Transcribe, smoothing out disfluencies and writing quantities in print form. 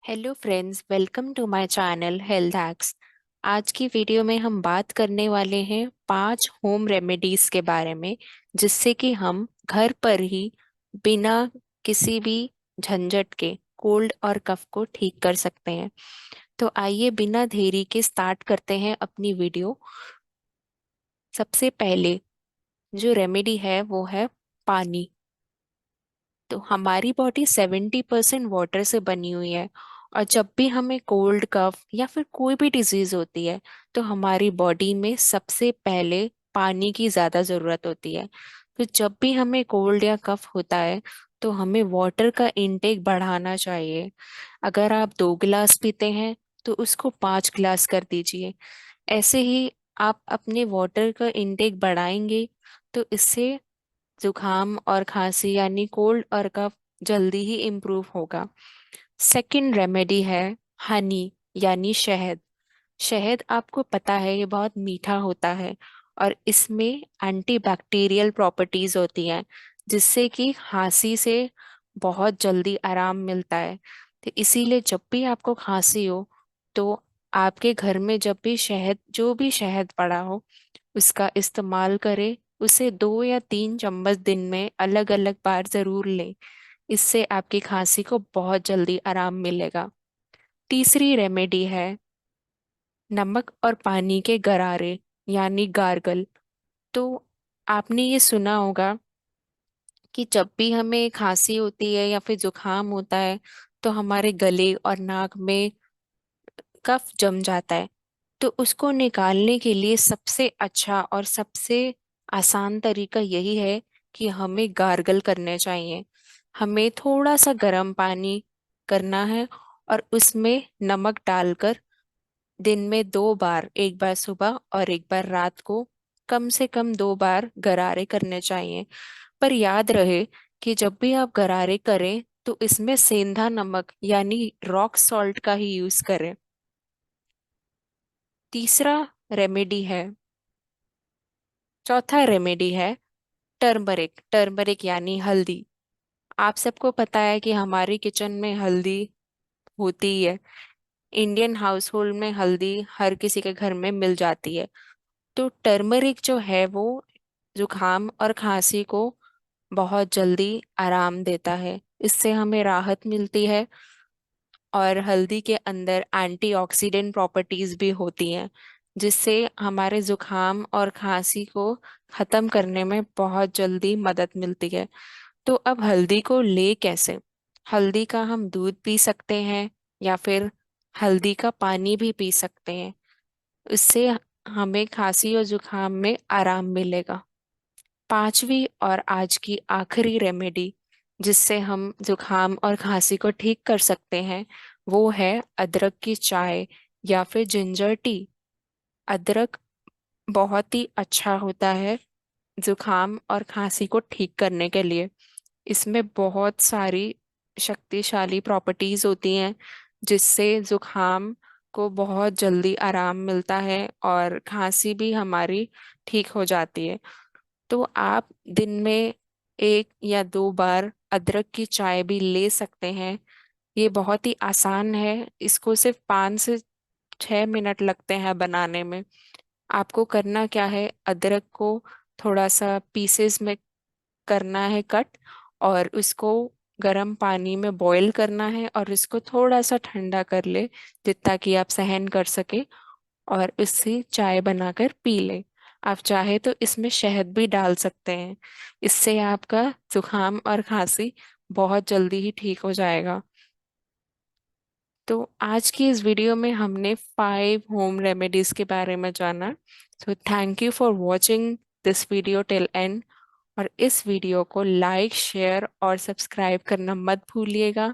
Hello friends, welcome to my channel health hacks. आज की video में हम बात करने वाले हैं 5 होम रेमेडीज के बारे में, जिससे कि हम घर पर ही बिना किसी भी झंझट के कोल्ड और कफ को ठीक कर सकते हैं। तो आइए बिना देरी के स्टार्ट करते हैं अपनी वीडियो। सबसे पहले जो रेमेडी है वो है पानी। तो हमारी बॉडी 70% वाटर से बनी हुई है, और जब भी हमें कोल्ड कफ या फिर कोई भी डिजीज होती है तो हमारी बॉडी में सबसे पहले पानी की ज्यादा जरूरत होती है। तो जब भी हमें कोल्ड या कफ होता है तो हमें वाटर का इंटेक बढ़ाना चाहिए। अगर आप 2 गिलास पीते हैं तो उसको 5 गिलास कर दीजिए। ऐसे ही आप अपने वाटर का इंटेक बढ़ाएंगे तो इससे जुकाम और खांसी यानी कोल्ड और कफ जल्दी ही इम्प्रूव होगा। सेकंड रेमेडी है हनी यानी शहद। शहद आपको पता है ये बहुत मीठा होता है, और इसमें एंटीबैक्टीरियल प्रॉपर्टीज होती हैं, जिससे कि खांसी से बहुत जल्दी आराम मिलता है। तो इसीलिए जब भी आपको खांसी हो तो आपके घर में जब भी शहद जो भी शहद पड़ा हो उसका इस्तेमाल करें। उसे 2 या 3 चम्मच दिन में अलग अलग बार जरूर लें। इससे आपकी खांसी को बहुत जल्दी आराम मिलेगा। तीसरी रेमेडी है नमक और पानी के गरारे यानी गार्गल। तो आपने ये सुना होगा कि जब भी हमें खांसी होती है या फिर जुकाम होता है तो हमारे गले और नाक में कफ जम जाता है। तो उसको निकालने के लिए सबसे अच्छा और सबसे आसान तरीका यही है कि हमें गार्गल करने चाहिए। हमें थोड़ा सा गर्म पानी करना है और उसमें नमक डालकर दिन में 2 बार, एक बार सुबह और एक बार रात को, कम से कम 2 बार गरारे करने चाहिए। पर याद रहे कि जब भी आप गरारे करें तो इसमें सेंधा नमक यानी रॉक सॉल्ट का ही यूज करें। तीसरा रेमेडी है चौथा रेमेडी है टर्मरिक। टर्मरिक यानी हल्दी। आप सबको पता है कि हमारी किचन में हल्दी होती ही है। इंडियन हाउस होल्ड में हल्दी हर किसी के घर में मिल जाती है। तो टर्मरिक जो है वो जुकाम और खांसी को बहुत जल्दी आराम देता है। इससे हमें राहत मिलती है, और हल्दी के अंदर एंटीऑक्सीडेंट प्रॉपर्टीज भी होती हैं, जिससे हमारे जुकाम और खांसी को खत्म करने में बहुत जल्दी मदद मिलती है। तो अब हल्दी को ले कैसे? हल्दी का हम दूध पी सकते हैं या फिर हल्दी का पानी भी पी सकते हैं। इससे हमें खांसी और जुकाम में आराम मिलेगा। पांचवी और आज की आखिरी रेमेडी जिससे हम जुकाम और खांसी को ठीक कर सकते हैं वो है अदरक की चाय या फिर जिंजर टी। अदरक बहुत ही अच्छा होता है जुकाम और खांसी को ठीक करने के लिए। इसमें बहुत सारी शक्तिशाली प्रॉपर्टीज होती हैं, जिससे जुकाम को बहुत जल्दी आराम मिलता है और खांसी भी हमारी ठीक हो जाती है। तो आप दिन में 1 या 2 बार अदरक की चाय भी ले सकते हैं। ये बहुत ही आसान है, इसको सिर्फ 5 से 6 मिनट लगते हैं बनाने में। आपको करना क्या है, अदरक को थोड़ा सा पीसेस में करना है कट, और उसको गर्म पानी में बॉईल करना है और इसको थोड़ा सा ठंडा कर ले जितना कि आप सहन कर सके, और इससे चाय बनाकर पी ले। आप चाहे तो इसमें शहद भी डाल सकते हैं। इससे आपका जुकाम और खांसी बहुत जल्दी ही ठीक हो जाएगा। तो आज की इस वीडियो में हमने 5 होम रेमेडीज के बारे में जाना। So thank you for watching this video till and. और इस वीडियो को लाइक, शेयर और सब्सक्राइब करना मत भूलिएगा।